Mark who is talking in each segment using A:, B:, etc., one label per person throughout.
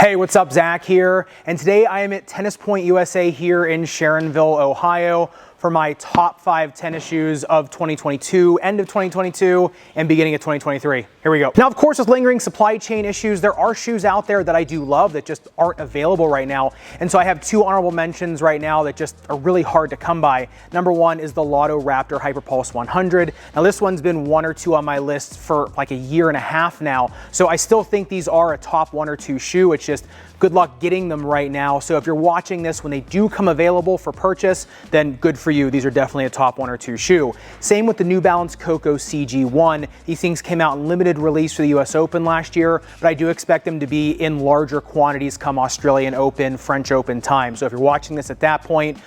A: Hey, what's up? Zach here, and today I am at Tennis Point USA here in Sharonville, Ohio for my top 5 tennis shoes of 2022, end of 2022, and beginning of 2023. Here we go. Now, of course, with lingering supply chain issues, there are shoes out there that I do love that just aren't available right now. And so I have 2 honorable mentions right now that just are really hard to come by. Number 1 is the Lotto Raptor Hyperpulse 100. Now, this one's been 1 or 2 on my list for like a year and a half now. So I still think these are a top 1 or 2 shoe. It's just good luck getting them right now. So if you're watching this when they do come available for purchase, then good for you. These are definitely a top 1 or 2 shoe. Same with the New Balance Coco CG1. These things came out in limited release for the US Open last year, but I do expect them to be in larger quantities come Australian Open, French Open time. So if you're watching this at that point,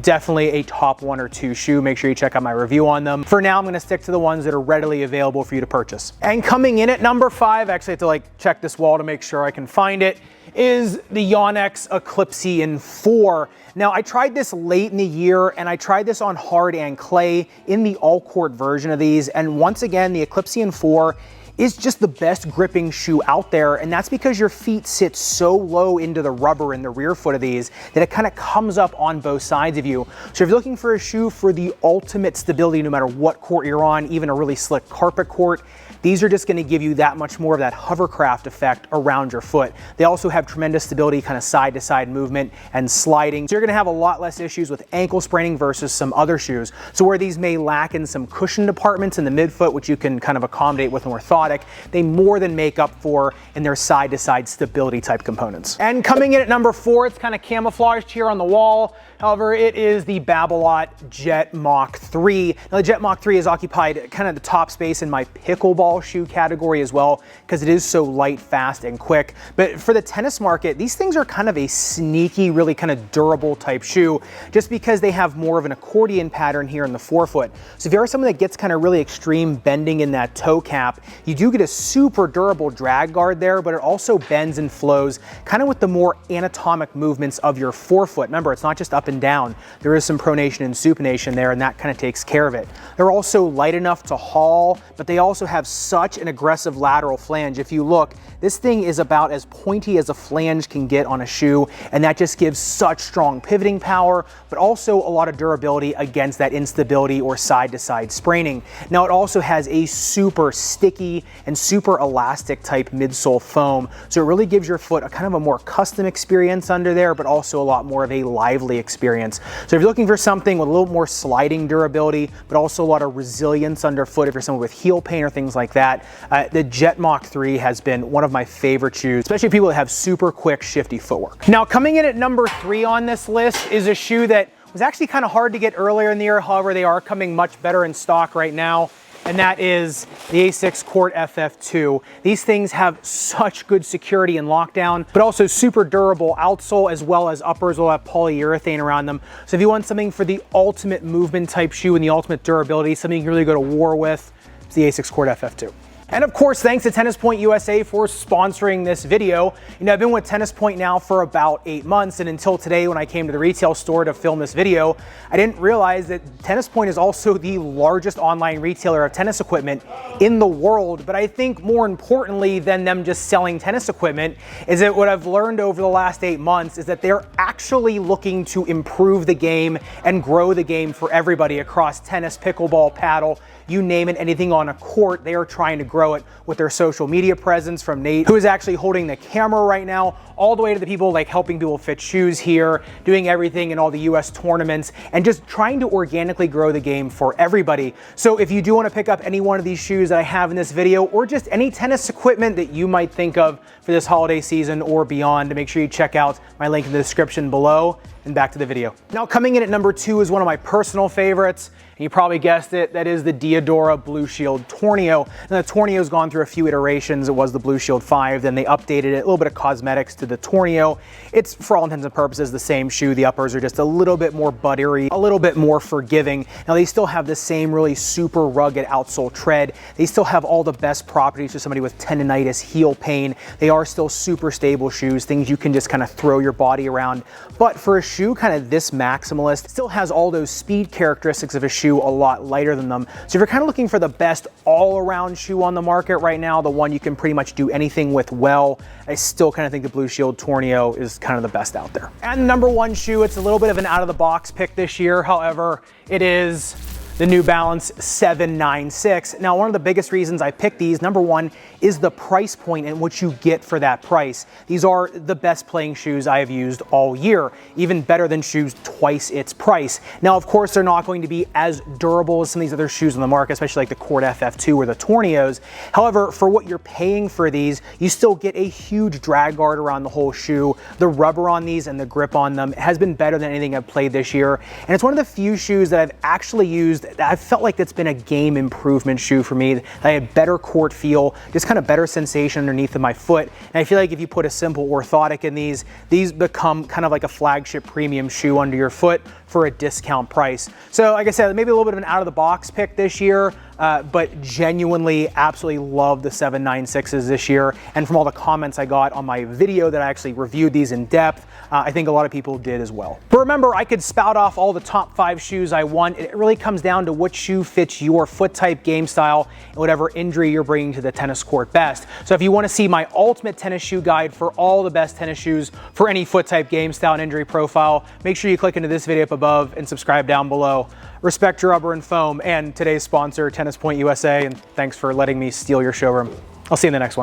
A: definitely a top 1 or 2 shoe. Make sure you check out my review on them. For now, I'm gonna stick to the ones that are readily available for you to purchase. And coming in at number 5, I actually have to like check this wall to make sure I can find it, is the Yonex Eclipse 4. Now, I tried this late in the year, and I tried this on hard and clay in the all-court version of these, and once again, the Eclipse 4 is just the best gripping shoe out there, and that's because your feet sit so low into the rubber in the rear foot of these that it kind of comes up on both sides of you. So if you're looking for a shoe for the ultimate stability no matter what court you're on, even a really slick carpet court, these are just going to give you that much more of that hovercraft effect around your foot. They also have tremendous stability, kind of side to side movement and sliding. So you're going to have a lot less issues with ankle spraining versus some other shoes. So where these may lack in some cushion departments in the midfoot, which you can kind of accommodate with an orthotic, they more than make up for in their side to side stability type components. And coming in at number 4, it's kind of camouflaged here on the wall. However, it is the Babolat Jet Mach 3. Now, the Jet Mach 3 has occupied kind of the top space in my pickleball shoe category as well, because it is so light, fast, and quick. But for the tennis market, these things are kind of a sneaky, really kind of durable type shoe, just because they have more of an accordion pattern here in the forefoot. So if you're someone that gets kind of really extreme bending in that toe cap, you do get a super durable drag guard there, but it also bends and flows kind of with the more anatomic movements of your forefoot. Remember, it's not just up and down. There is some pronation and supination there, and that kind of takes care of it. They're also light enough to haul, but they also have such an aggressive lateral flange. If you look, this thing is about as pointy as a flange can get on a shoe, and that just gives such strong pivoting power, but also a lot of durability against that instability or side-to-side spraining. Now, it also has a super sticky and super elastic type midsole foam, so it really gives your foot a kind of a more custom experience under there, but also a lot more of a lively experience. So if you're looking for something with a little more sliding durability, but also a lot of resilience underfoot, if you're someone with heel pain or things like that, the Jet Mach 3 has been one of my favorite shoes, especially people that have super quick, shifty footwork. Now, coming in at number 3 on this list is a shoe that was actually kind of hard to get earlier in the year. However, they are coming much better in stock right now, and that is the Asics Court FF2. These things have such good security and lockdown, but also super durable outsole as well as uppers will have polyurethane around them. So if you want something for the ultimate movement type shoe and the ultimate durability, something you can really go to war with, it's the Asics Court FF2. And of course, thanks to Tennis Point USA for sponsoring this video. You know, I've been with Tennis Point now for about 8 months, and until today when I came to the retail store to film this video, I didn't realize that Tennis Point is also the largest online retailer of tennis equipment in the world. But I think more importantly than them just selling tennis equipment is that what I've learned over the last 8 months is that they're actually looking to improve the game and grow the game for everybody across tennis, pickleball, paddle, you name it, anything on a court. They are trying to grow it with their social media presence, from Nate, who is actually holding the camera right now, all the way to the people like helping people fit shoes here, doing everything in all the US tournaments, and just trying to organically grow the game for everybody. So if you do want to pick up any one of these shoes that I have in this video, or just any tennis equipment that you might think of for this holiday season or beyond, make sure you check out my link in the description below. And back to the video. Now, coming in at number 2 is one of my personal favorites, and you probably guessed it, that is the Diadora Blue Shield Torneo. Now, the Torneo's gone through a few iterations. It was the Blue Shield 5, then they updated it, a little bit of cosmetics to the Tornio. It's, for all intents and purposes, the same shoe. The uppers are just a little bit more buttery, a little bit more forgiving. Now, they still have the same really super rugged outsole tread. They still have all the best properties for somebody with tendonitis, heel pain. They are still super stable shoes, things you can just kind of throw your body around. But for a shoe kind of this maximalist, it still has all those speed characteristics of a shoe, a lot lighter than them. So if you're kind of looking for the best all-around shoe on the market right now, the one you can pretty much do anything with well, I still kind of think the Blue Shield Tornio is kind of the best out there. And number one shoe, it's a little bit of an out-of-the-box pick this year. However, it is the New Balance 796. Now, one of the biggest reasons I picked these, number one, is the price point and what you get for that price. These are the best playing shoes I have used all year, even better than shoes twice its price. Now, of course, they're not going to be as durable as some of these other shoes on the market, especially like the Court FF2 or the Tornios. However, for what you're paying for these, you still get a huge drag guard around the whole shoe. The rubber on these and the grip on them has been better than anything I've played this year. And it's one of the few shoes that I've actually used that I've felt like that's been a game improvement shoe for me. I had better court feel, just kind of better sensation underneath of my foot. And I feel like if you put a simple orthotic in these become kind of like a flagship premium shoe under your foot for a discount price. So like I said, maybe a little bit of an out of the box pick this year, but genuinely absolutely love the 796s this year. And from all the comments I got on my video that I actually reviewed these in depth, I think a lot of people did as well. But remember, I could spout off all the top 5 shoes I want. It really comes down to what shoe fits your foot type, game style, and whatever injury you're bringing to the tennis court best. So if you want to see my ultimate tennis shoe guide for all the best tennis shoes for any foot type, game style, and injury profile, make sure you click into this video up above and subscribe down below. Respect your rubber and foam, and today's sponsor, Tennis Point USA, and thanks for letting me steal your showroom. I'll see you in the next one.